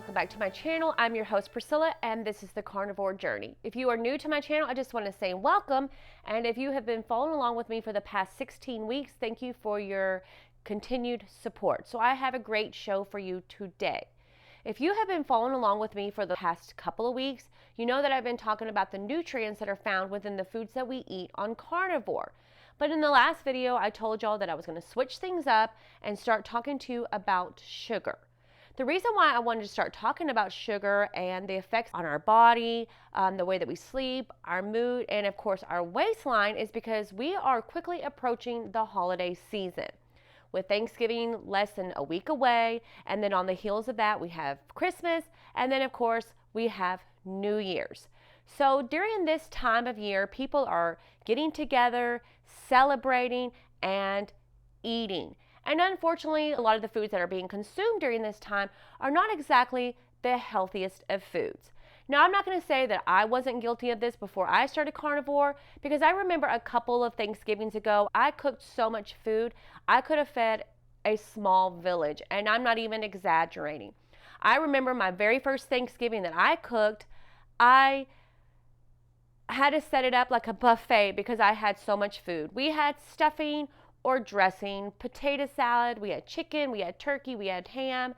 welcome back to my channel. I'm your host Priscilla and this is the Carnivore Journey. If you are new to my channel, I just want to say welcome, and if you have been following along with me for the past 16 weeks, thank you for your continued support. So I have a great show for you today. If you have been following along with me for the past couple of weeks, you know that I've been talking about the nutrients that are found within the foods that we eat on carnivore. But in the last video, I told y'all that I was going to switch things up and start talking to you about sugar. The reason why I wanted to start talking about sugar and the effects on our body, the way that we sleep, our mood, and of course our waistline is because we are quickly approaching the holiday season. With Thanksgiving less than a week away, and then on the heels of that we have Christmas, and then of course we have New Year's. So during this time of year, people are getting together, celebrating, and eating. And unfortunately, a lot of the foods that are being consumed during this time are not exactly the healthiest of foods. Now, I'm not going to say that I wasn't guilty of this before I started carnivore, because I remember a couple of Thanksgivings ago, I cooked so much food, I could have fed a small village, and I'm not even exaggerating. I remember my very first Thanksgiving that I cooked, I had to set it up like a buffet because I had so much food. We had stuffing or dressing, potato salad, we had chicken, we had turkey, we had ham,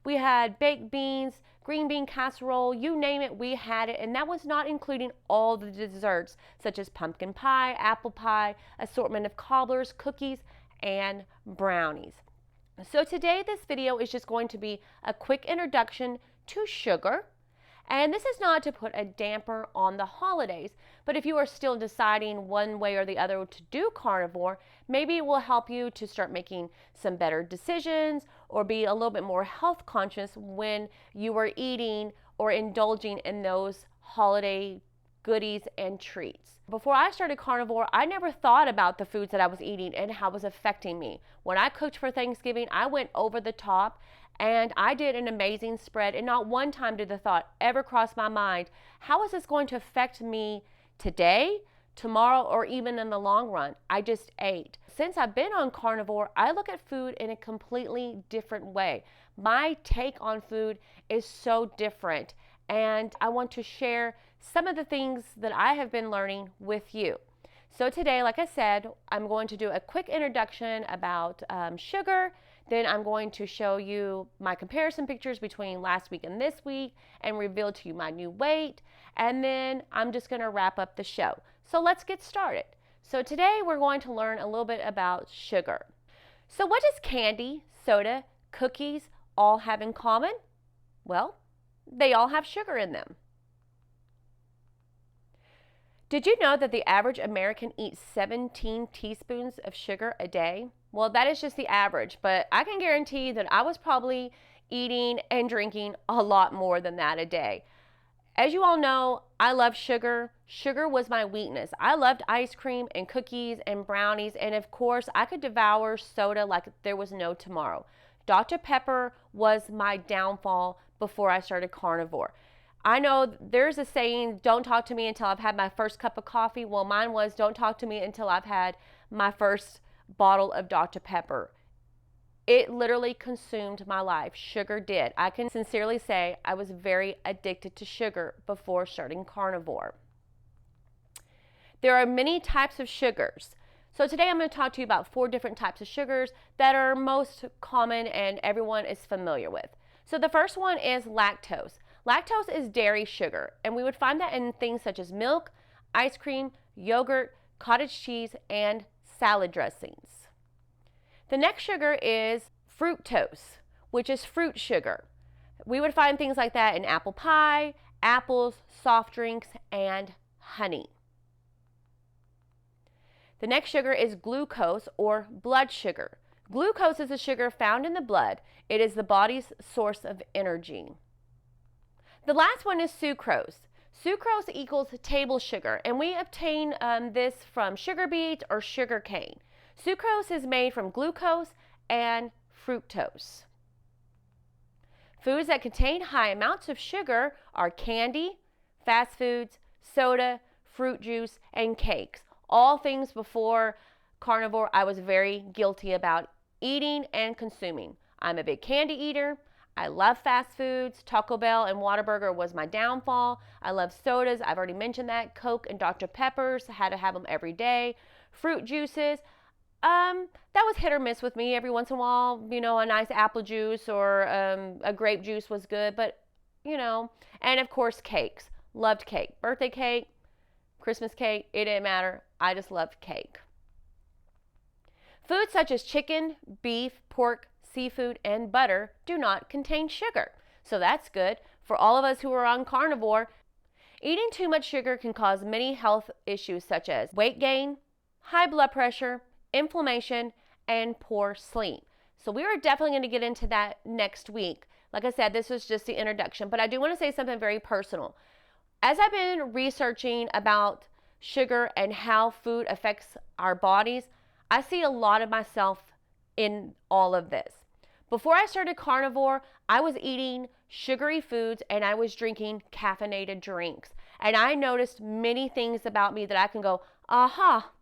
we had baked beans, green bean casserole, you name it, we had it. And that was not including all the desserts such as pumpkin pie, apple pie, assortment of cobblers, cookies, and brownies. So today this video is just going to be a quick introduction to sugar. And this is not to put a damper on the holidays, but if you are still deciding one way or the other to do carnivore, maybe it will help you to start making some better decisions or be a little bit more health conscious when you are eating or indulging in those holiday goodies and treats. Before I started carnivore, I never thought about the foods that I was eating and how it was affecting me. When I cooked for Thanksgiving, I went over the top and I did an amazing spread, and not one time did the thought ever cross my mind, how is this going to affect me today, tomorrow, or even in the long run? I just ate. Since I've been on carnivore, I look at food in a completely different way. My take on food is so different, and I want to share some of the things that I have been learning with you. So today, like I said, I'm going to do a quick introduction about sugar. Then I'm going to show you my comparison pictures between last week and this week and reveal to you my new weight. And then I'm just going to wrap up the show. So let's get started. So today we're going to learn a little bit about sugar. So what does candy, soda, cookies all have in common? Well, they all have sugar in them. Did you know that the average American eats 17 teaspoons of sugar a day? Well, that is just the average, but I can guarantee that I was probably eating and drinking a lot more than that a day. As you all know, I love sugar. Sugar was my weakness. I loved ice cream and cookies and brownies, and of course, I could devour soda like there was no tomorrow. Dr. Pepper was my downfall before I started carnivore. I know there's a saying, don't talk to me until I've had my first cup of coffee. Well, mine was, don't talk to me until I've had my first bottle of Dr. Pepper. It literally consumed my life. Sugar did. I can sincerely say I was very addicted to sugar before starting carnivore. There are many types of sugars. So today I'm going to talk to you about 4 different types of sugars that are most common and everyone is familiar with. So the first one is lactose. Lactose is dairy sugar, and we would find that in things such as milk, ice cream, yogurt, cottage cheese, and salad dressings. The next sugar is fructose, which is fruit sugar. We would find things like that in apple pie, apples, soft drinks, and honey. The next sugar is glucose or blood sugar. Glucose is a sugar found in the blood. It is the body's source of energy. The last one is sucrose. Sucrose equals table sugar, and we obtain this from sugar beets or sugar cane. Sucrose is made from glucose and fructose. Foods that contain high amounts of sugar are candy, fast foods, soda, fruit juice, and cakes. All things before carnivore I was very guilty about eating and consuming. I'm a big candy eater. I love fast foods. Taco Bell and Whataburger was my downfall. I love sodas. I've already mentioned that. Coke and Dr. Peppers. I had to have them every day. Fruit juices. That was hit or miss with me. Every once in a while, a nice apple juice or a grape juice was good. But, and of course, cakes. Loved cake. Birthday cake, Christmas cake. It didn't matter. I just loved cake. Foods such as chicken, beef, pork, seafood, and butter do not contain sugar. So that's good. For all of us who are on carnivore, eating too much sugar can cause many health issues such as weight gain, high blood pressure, inflammation, and poor sleep. So we are definitely going to get into that next week. Like I said, this was just the introduction, but I do want to say something very personal. As I've been researching about sugar and how food affects our bodies, I see a lot of myself in all of this. Before I started carnivore, I was eating sugary foods and I was drinking caffeinated drinks. And I noticed many things about me that I can go, aha,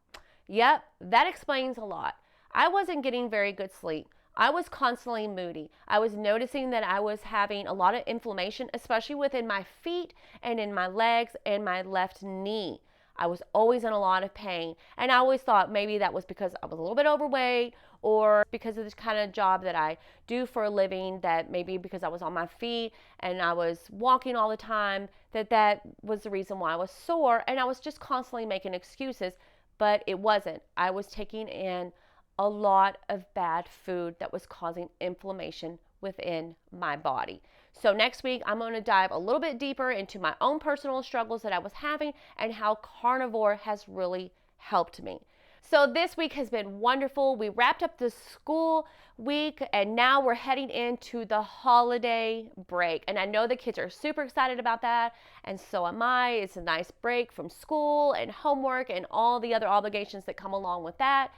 yep, that explains a lot. I wasn't getting very good sleep. I was constantly moody. I was noticing that I was having a lot of inflammation, especially within my feet and in my legs and my left knee. I was always in a lot of pain. And I always thought maybe that was because I was a little bit overweight or because of this kind of job that I do for a living, that maybe because I was on my feet and I was walking all the time, that was the reason why I was sore. And I was just constantly making excuses, but it wasn't. I was taking in a lot of bad food that was causing inflammation within my body. So next week, I'm going to dive a little bit deeper into my own personal struggles that I was having and how carnivore has really helped me. So this week has been wonderful. We wrapped up the school week and now we're heading into the holiday break. And I know the kids are super excited about that, and so am I. It's a nice break from school and homework and all the other obligations that come along with that.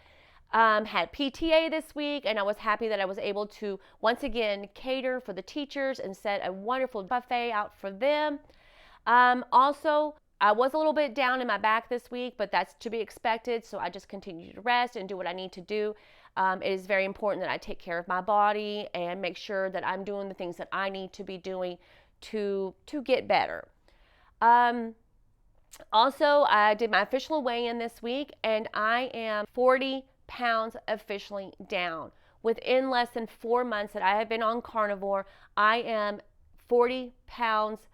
Had PTA this week, and I was happy that I was able to once again cater for the teachers and set a wonderful buffet out for them. Also, I was a little bit down in my back this week, but that's to be expected, so I just continue to rest and do what I need to do. It is very important that I take care of my body and make sure that I'm doing the things that I need to be doing to get better. Also, I did my official weigh-in this week, and I am 40 pounds officially down. Within less than 4 months that I have been on carnivore, I am 40 pounds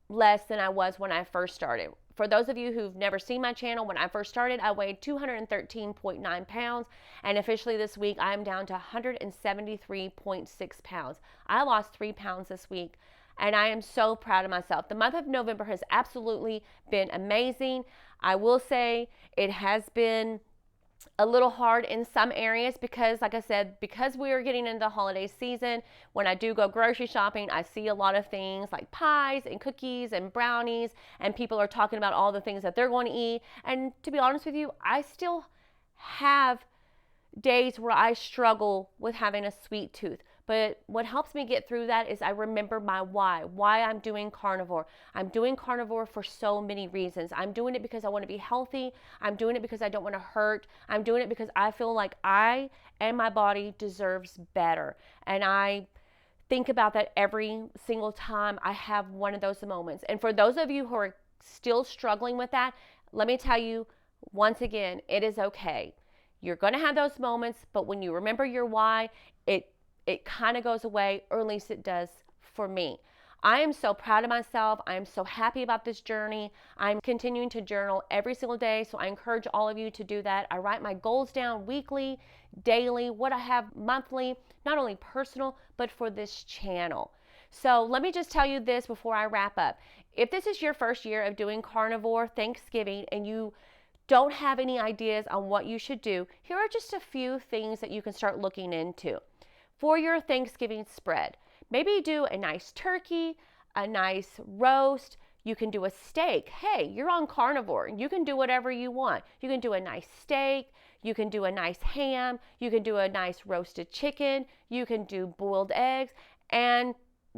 less than I was when I first started. For those of you who've never seen my channel, when I first started, I weighed 213.9 pounds, and officially this week, I'm down to 173.6 pounds. I lost 3 pounds this week, and I am so proud of myself. The month of November has absolutely been amazing. I will say it has been a little hard in some areas because, like I said, because we are getting into the holiday season, when I do go grocery shopping, I see a lot of things like pies and cookies and brownies, and people are talking about all the things that they're going to eat. And to be honest with you, I still have days where I struggle with having a sweet tooth. But what helps me get through that is I remember my why I'm doing carnivore. I'm doing carnivore for so many reasons. I'm doing it because I want to be healthy. I'm doing it because I don't want to hurt. I'm doing it because I feel like I and my body deserves better. And I think about that every single time I have one of those moments. And for those of you who are still struggling with that, let me tell you once again, it is okay. You're going to have those moments, but when you remember your why, it kind of goes away, or at least it does for me. I am so proud of myself. I am so happy about this journey. I'm continuing to journal every single day, so I encourage all of you to do that. I write my goals down weekly, daily, what I have monthly, not only personal, but for this channel. So let me just tell you this before I wrap up. If this is your first year of doing carnivore Thanksgiving and you don't have any ideas on what you should do, here are just a few things that you can start looking into. For your Thanksgiving spread, maybe do a nice turkey, a nice roast. You can do a steak. Hey, you're on carnivore. You can do whatever you want. You can do a nice steak. You can do a nice ham. You can do a nice roasted chicken. You can do boiled eggs. And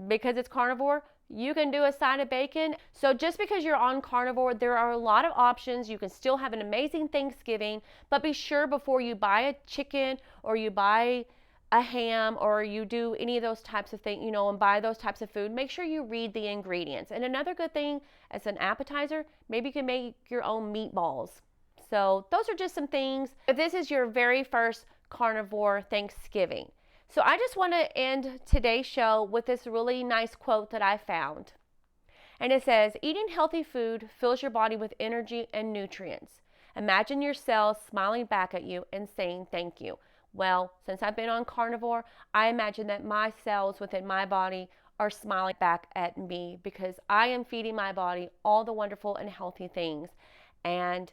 because it's carnivore, you can do a side of bacon. So just because you're on carnivore, there are a lot of options. You can still have an amazing Thanksgiving, but be sure before you buy a chicken or you buy a ham or you do any of those types of things, and buy those types of food, make sure you read the ingredients. And another good thing as an appetizer, maybe you can make your own meatballs. So those are just some things. If this is your very first carnivore Thanksgiving. So I just want to end today's show with this really nice quote that I found. And it says, eating healthy food fills your body with energy and nutrients. Imagine your cells smiling back at you and saying thank you. Well, since I've been on carnivore, I imagine that my cells within my body are smiling back at me because I am feeding my body all the wonderful and healthy things. And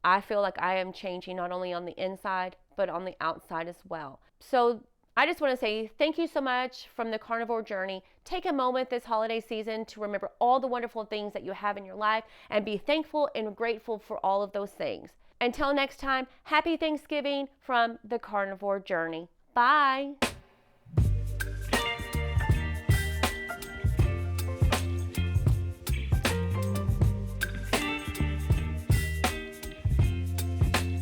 I feel like I am changing not only on the inside, but on the outside as well. So I just want to say thank you so much from the Carnivore Journey. Take a moment this holiday season to remember all the wonderful things that you have in your life and be thankful and grateful for all of those things. Until next time, happy Thanksgiving from the Carnivore Journey. Bye.